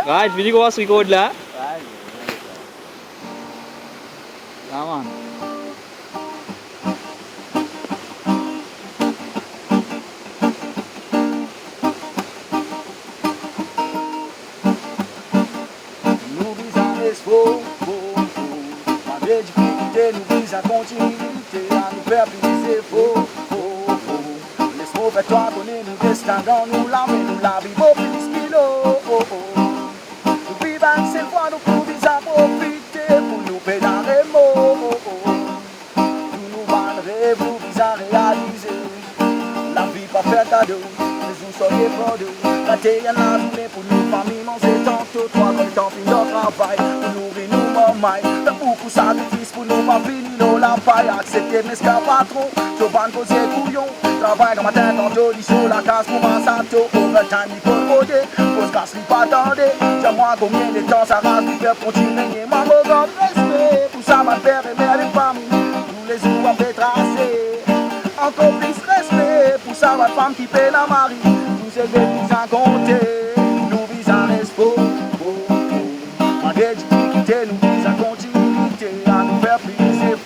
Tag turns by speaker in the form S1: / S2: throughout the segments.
S1: Right, video was record lah.
S2: Right.
S1: Come on.
S2: Nous visons les faux, malgré difficulté, nous visons continuité, à nous faire briser faux. Laisse-moi faire toi donner nous destin dans nous l'âme, nous la vivons plus kilo. Nous vivons cette fois, nous visons profiter pour nous pédaler mots. Nous nous rêves, nous visons réaliser la vie pas faite à deux. Vous soyez fort de la terre la journée pour nous familles manger tantôt trois comme le temps fin de travail pour nourrir nous mamans fait beaucoup sacrifice pour nous pas finir dans la paille accepter mes scars patron je vais poser couillon travail dans ma tête en joli sur la case pour ma sato overtime il faut coder faut se casser pas tarder dis-moi combien de temps ça va nous faire continuer maman grand respect pour ça ma père et mère et famille tous les jours après tracé encore plus respect pour ça ma femme qui paie la mari nous élever plus à compter nous visons l'espoir malgré difficulté nous visons continuité à nous faire plaisir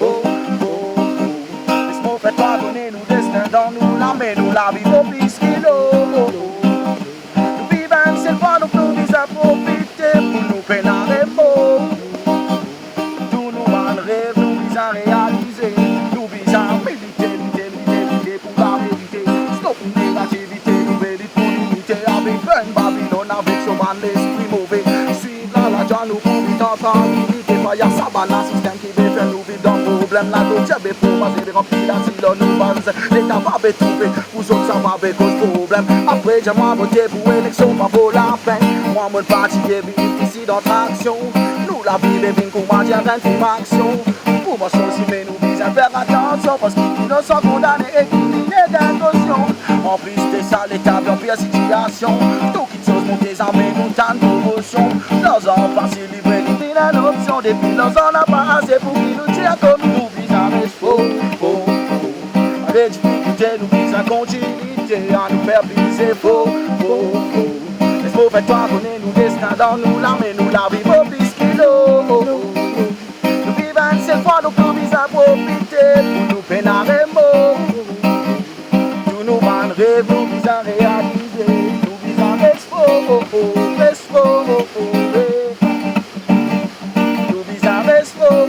S2: laisse-moi faire toi donner nous destin dans nous la main nous la vivons plus kilo nous vivons c'est pas nous visons profiter pour nous pénaler tous nous en rêve nous visons réaliser nous visons militer pour la vérité stop négativité nouvelle pour l'unité avec plein Babylone avec son ban l'esprit mauvais suivre la joie nous pour vite en tranquillité pas y'a ça ban système qui veut faire nous vivre dans le problème la doute j'ai pour passer des remplis d'asile nous balance l'état va trouver vous autres ça va avec cause problème après j'ai moi voté pour élection pas pour la peine moi mon parti est vivre ici dans traction nous la vie est bien qu'on va dire action pour moi aussi mais nous visons faire attention parce qu'ils ne sont condamnés et qu'ils d'intention. En plus de ça, l'état en pire situation. Tout qui chose monter en main, nous t'en promotion. Leurs enfants s'y livrent, nous vivons la option. Depuis leurs en a pas assez pour qu'ils nous tirent comme nous visons les faux. Avec difficulté, nous visons continuité à nous faire briser faux. Laisse-moi faire toi connaître nous destin dans nous la mais nous la vivons plus kilo. Nous vivons cette fois, nous visons profiter pour nous pénaler nous van rêve, nous visons réaliser, nous visons l'expo, nous visons l'expo, nous visons l'expo.